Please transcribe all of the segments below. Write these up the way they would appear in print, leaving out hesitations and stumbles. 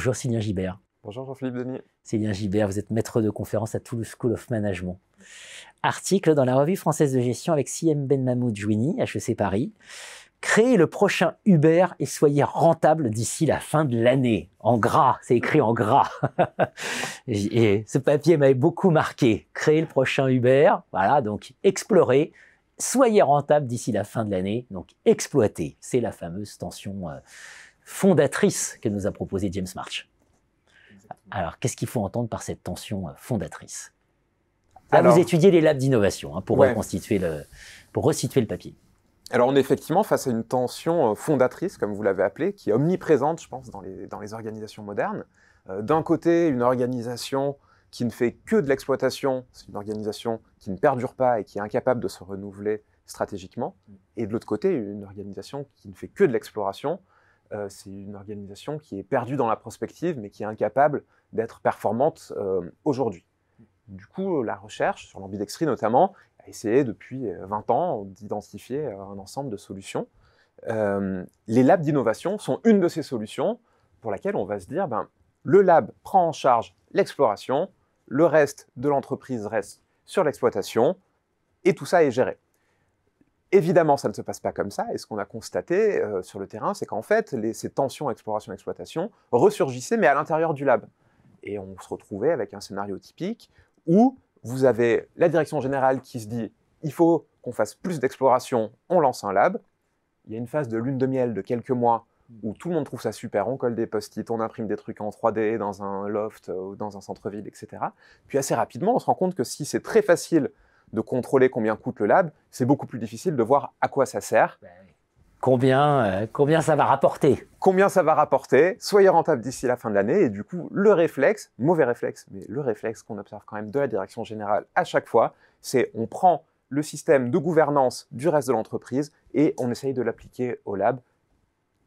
Bonjour Sylvain Gibert. Bonjour Jean-Philippe Denis. Sylvain Gibert, vous êtes maître de conférence à Toulouse School of Management. Article dans la revue française de gestion avec Siem Ben Mahmoud Jouini, HEC Paris. Créez le prochain Uber et soyez rentable d'ici la fin de l'année. En gras, c'est écrit en gras. Et ce papier m'avait beaucoup marqué. Créez le prochain Uber, voilà, donc explorez, soyez rentable d'ici la fin de l'année, donc exploitez. C'est la fameuse tension fondatrice que nous a proposée James March. Alors, qu'est-ce qu'il faut entendre par cette tension fondatrice? Là, vous étudiez les labs d'innovation pour resituer le papier. Alors, on est effectivement face à une tension fondatrice, comme vous l'avez appelé, qui est omniprésente, je pense, dans les organisations modernes. D'un côté, une organisation qui ne fait que de l'exploitation, c'est une organisation qui ne perdure pas et qui est incapable de se renouveler stratégiquement. Et de l'autre côté, une organisation qui ne fait que de l'exploration, c'est une organisation qui est perdue dans la prospective, mais qui est incapable d'être performante aujourd'hui. Du coup, la recherche, sur l'ambidextrie notamment, a essayé depuis 20 ans d'identifier un ensemble de solutions. Les labs d'innovation sont une de ces solutions pour laquelle on va se dire, le lab prend en charge l'exploration, le reste de l'entreprise reste sur l'exploitation, et tout ça est géré. Évidemment, ça ne se passe pas comme ça, et ce qu'on a constaté sur le terrain, c'est qu'en fait, ces tensions exploration-exploitation ressurgissaient, mais à l'intérieur du lab. Et on se retrouvait avec un scénario typique où vous avez la direction générale qui se dit « il faut qu'on fasse plus d'exploration, on lance un lab ». Il y a une phase de lune de miel de quelques mois où tout le monde trouve ça super, on colle des post-it, on imprime des trucs en 3D dans un loft ou dans un centre-ville, etc. Puis assez rapidement, on se rend compte que si c'est très facile de contrôler combien coûte le lab, c'est beaucoup plus difficile de voir à quoi ça sert. Combien ça va rapporter? Combien ça va rapporter? Soyez rentable d'ici la fin de l'année. Et du coup, le réflexe, mauvais réflexe, mais le réflexe qu'on observe quand même de la direction générale à chaque fois, c'est on prend le système de gouvernance du reste de l'entreprise et on essaye de l'appliquer au lab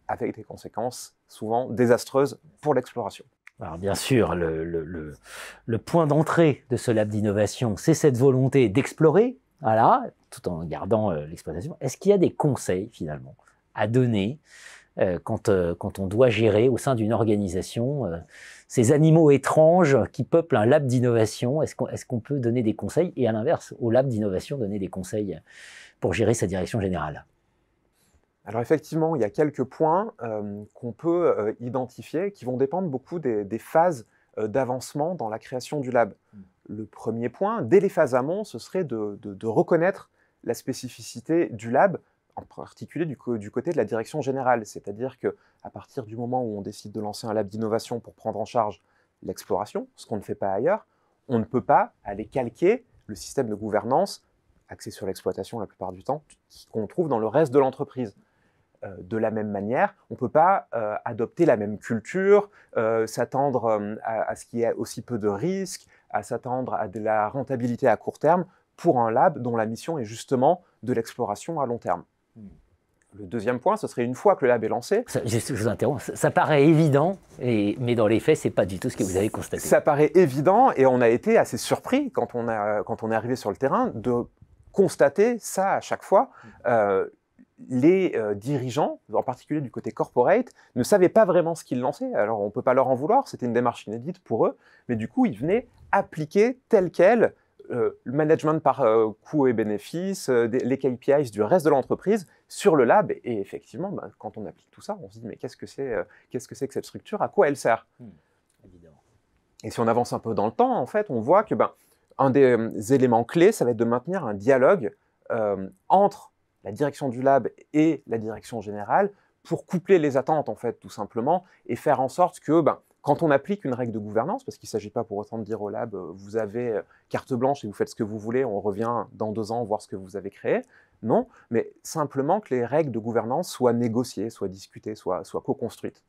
avec des conséquences souvent désastreuses pour l'exploration. Alors bien sûr, le point d'entrée de ce lab d'innovation, c'est cette volonté d'explorer, voilà, tout en gardant l'exploitation. Est-ce qu'il y a des conseils, finalement, à donner quand on doit gérer au sein d'une organisation ces animaux étranges qui peuplent un lab d'innovation? Est-ce qu'on peut donner des conseils et à l'inverse, au lab d'innovation, donner des conseils pour gérer sa direction générale? Alors effectivement, il y a quelques points qu'on peut identifier qui vont dépendre beaucoup des phases d'avancement dans la création du lab. Le premier point, dès les phases amont, ce serait de reconnaître la spécificité du lab, en particulier du côté de la direction générale. C'est-à-dire qu'à partir du moment où on décide de lancer un lab d'innovation pour prendre en charge l'exploration, ce qu'on ne fait pas ailleurs, on ne peut pas aller calquer le système de gouvernance axé sur l'exploitation la plupart du temps, qu'on trouve dans le reste de l'entreprise. De la même manière, on ne peut pas adopter la même culture, s'attendre à ce qu'il y ait aussi peu de risques, à s'attendre à de la rentabilité à court terme pour un lab dont la mission est justement de l'exploration à long terme. Le deuxième point, ce serait une fois que le lab est lancé... Je vous interromps, ça paraît évident, mais dans les faits, ce n'est pas du tout ce que vous avez constaté. Ça paraît évident et on a été assez surpris quand on est arrivé sur le terrain de constater ça à chaque fois. Les dirigeants, en particulier du côté corporate, ne savaient pas vraiment ce qu'ils lançaient. Alors on ne peut pas leur en vouloir, c'était une démarche inédite pour eux, mais du coup ils venaient appliquer tel quel le management par coûts et bénéfices, les KPIs du reste de l'entreprise sur le lab. Et effectivement, quand on applique tout ça, on se dit mais qu'est-ce que c'est que cette structure, à quoi elle sert? Évidemment. Et si on avance un peu dans le temps, en fait, on voit que un des éléments clés, ça va être de maintenir un dialogue entre la direction du lab et la direction générale pour coupler les attentes, en fait, tout simplement, et faire en sorte que, quand on applique une règle de gouvernance, parce qu'il ne s'agit pas pour autant de dire au lab, vous avez carte blanche et vous faites ce que vous voulez, on revient dans 2 ans voir ce que vous avez créé. Non, mais simplement que les règles de gouvernance soient négociées, soient discutées, soient co-construites.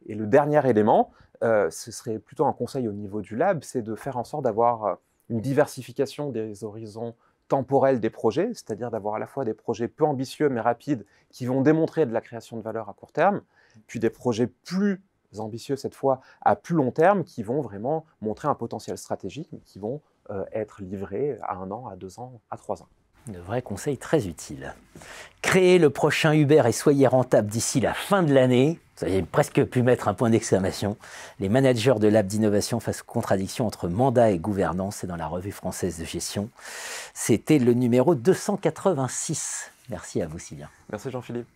Et le dernier élément, ce serait plutôt un conseil au niveau du lab, c'est de faire en sorte d'avoir une diversification des horizons temporels des projets, c'est-à-dire d'avoir à la fois des projets peu ambitieux mais rapides qui vont démontrer de la création de valeur à court terme, puis des projets plus ambitieux cette fois à plus long terme qui vont vraiment montrer un potentiel stratégique, mais qui vont être livrés à 1 an, à 2 ans, à 3 ans. De vrais conseils très utiles. Créez le prochain Uber et soyez rentable d'ici la fin de l'année. Vous avez presque pu mettre un point d'exclamation. Les managers de lab d'innovation face aux contradictions entre mandat et gouvernance, c'est dans la revue française de gestion. C'était le numéro 286. Merci à vous, Sylvain. Merci Jean-Philippe.